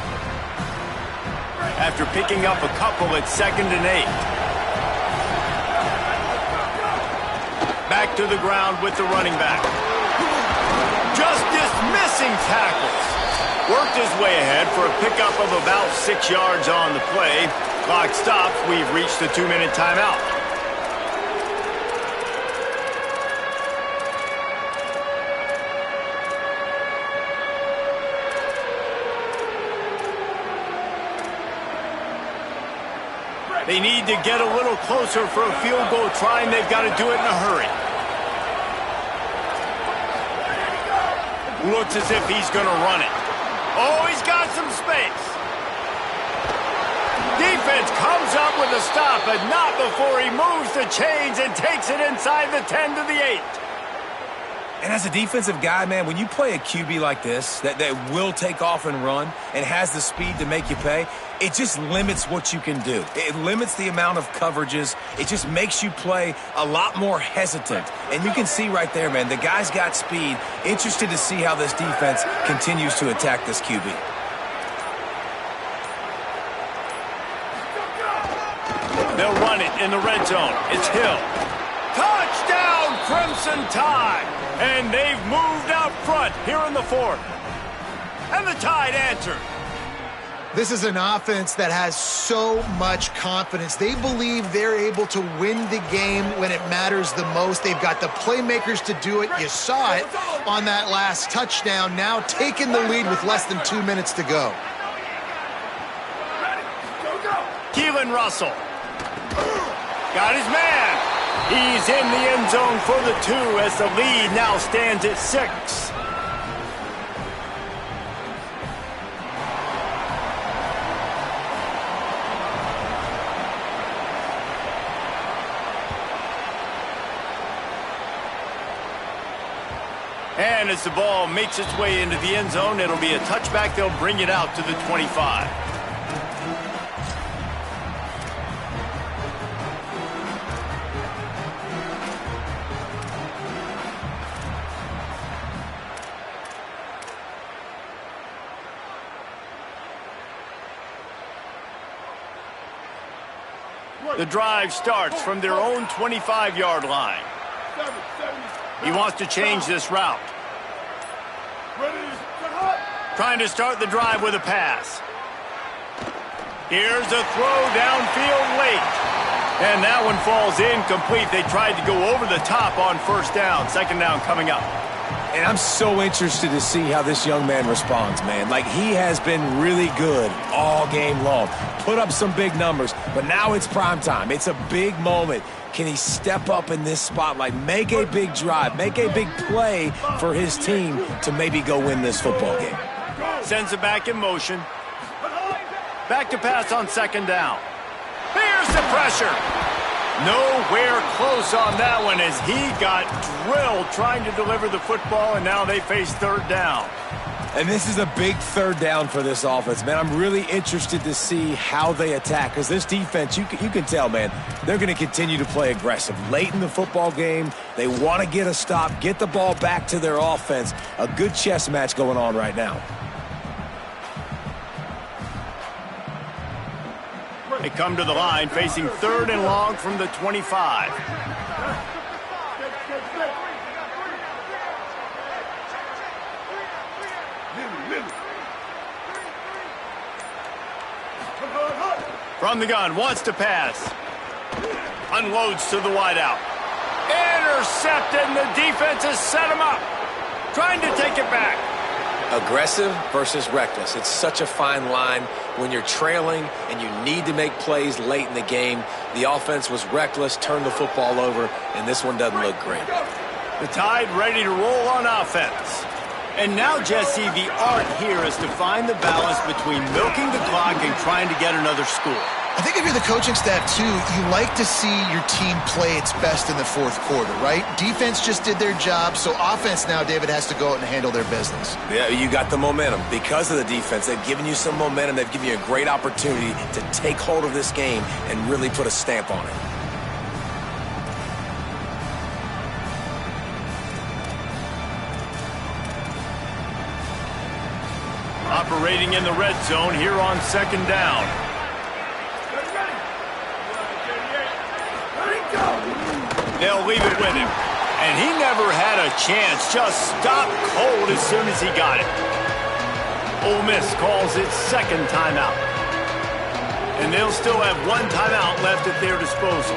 After picking up a couple, it's 2nd and 8. Back to the ground with the running back. Just dismissing tackles. Worked his way ahead for a pickup of about 6 yards on the play. Clock stops. We've reached the 2-minute timeout. They need to get a little closer for a field goal try, and they've got to do it in a hurry. Looks as if he's going to run it. Oh, he's got some space. Defense comes up with a stop, but not before he moves the chains and takes it inside the 10 to the 8. And as a defensive guy, man, when you play a QB like this that will take off and run and has the speed to make you pay, it just limits what you can do. It limits the amount of coverages. It just makes you play a lot more hesitant. And you can see right there, man, the guy's got speed. Interested to see how this defense continues to attack this QB. They'll run it in the red zone. It's Hill. Touchdown, Crimson Tide! And they've moved out front here in the 4th. And the Tide answered. This is an offense that has so much confidence. They believe they're able to win the game when it matters the most. They've got the playmakers to do it. You saw it on that last touchdown. Now taking the lead with less than 2 minutes to go. Keelan Russell. Got his man. He's in the end zone for the 2 as the lead now stands at 6. And as the ball makes its way into the end zone, it'll be a touchback. They'll bring it out to the 25. The drive starts from their own 25-yard line. He wants to change this route. Trying to start the drive with a pass. Here's a throw downfield late. And that one falls incomplete. They tried to go over the top on first down. 2nd down coming up. And I'm so interested to see how this young man responds, man. Like, he has been really good all game long. Put up some big numbers, but now it's prime time. It's a big moment. Can he step up in this spotlight, make a big drive, make a big play for his team to maybe go win this football game? Sends it back in motion. Back to pass on second down. Here's the pressure. Nowhere close on that one as he got drilled trying to deliver the football, and now they face third down. And this is a big third down for this offense, man. I'm really interested to see how they attack because this defense, you can tell, man, they're going to continue to play aggressive. Late in the football game, they want to get a stop, get the ball back to their offense. A good chess match going on right now. They come to the line facing third and long from the 25. From the gun, wants to pass. Unloads to the wideout. Intercepted, and the defense has set him up. Trying to take it back. Aggressive versus reckless. It's such a fine line when you're trailing and you need to make plays late in the game. The offense was reckless, turned the football over, and this one doesn't look great. The Tide ready to roll on offense. And now, Jesse, the art here is to find the balance between milking the clock and trying to get another score. I think if you're the coaching staff, too, you like to see your team play its best in the fourth quarter, right? Defense just did their job, so offense now, David, has to go out and handle their business. Yeah, you got the momentum. Because of the defense, they've given you some momentum. They've given you a great opportunity to take hold of this game and really put a stamp on it. Operating in the red zone here on second down. They'll leave it with him. And he never had a chance. Just stopped cold as soon as he got it. Ole Miss calls its second timeout. And they'll still have one timeout left at their disposal.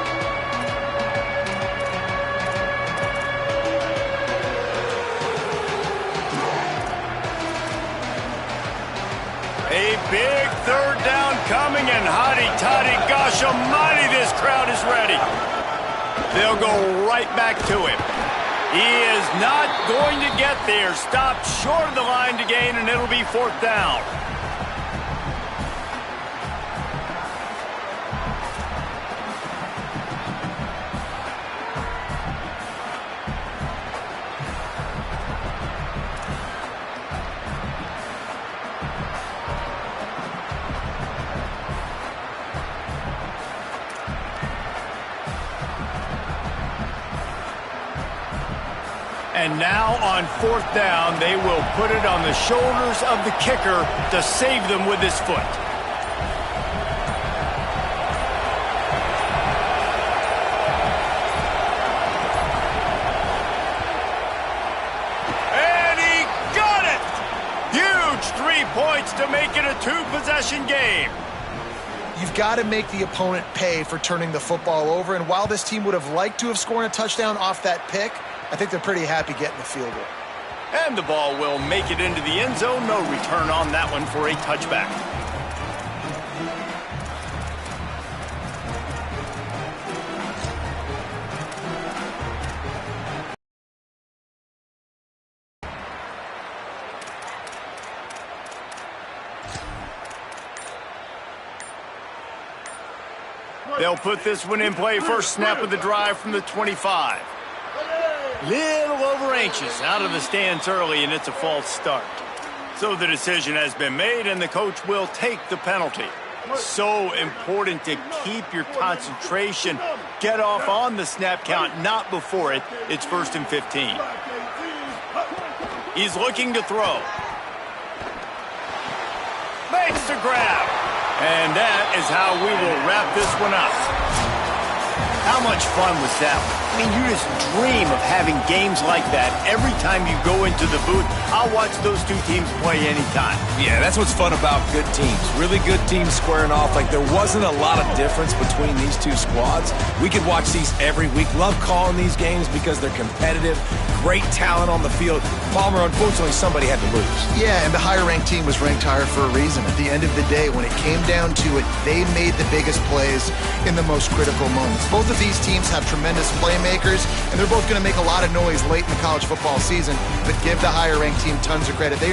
A big third down coming, and hotty-toddy, gosh almighty, this crowd is ready. They'll go right back to him. He is not going to get there. Stopped short of the line to gain, and it'll be fourth down. And now on fourth down, they will put it on the shoulders of the kicker to save them with his foot. And he got it! Huge 3 points to make it a two-possession game. You've got to make the opponent pay for turning the football over, and while this team would have liked to have scored a touchdown off that pick, I think they're pretty happy getting the field goal. And the ball will make it into the end zone. No return on that one for a touchback. They'll put this one in play. First snap of the drive from the 25. Little over anxious out of the stands early, and it's a false start. So the decision has been made, and the coach will take the penalty. So important to keep your concentration. Get off on the snap count, not before it. It's 1st and 15. He's looking to throw. Makes the grab. And that is how we will wrap this one up. How much fun was that? I mean, you just dream of having games like that every time you go into the booth. I'll watch those two teams play anytime. Yeah, that's what's fun about good teams. Really good teams squaring off. Like, there wasn't a lot of difference between these two squads. We could watch these every week. Love calling these games because they're competitive. Great talent on the field. Palmer, unfortunately, somebody had to lose. Yeah, and the higher-ranked team was ranked higher for a reason. At the end of the day, when it came down to it, they made the biggest plays in the most critical moments. Both of these teams have tremendous playmakers, and they're both going to make a lot of noise late in the college football season, but give the higher-ranked team tons of credit. They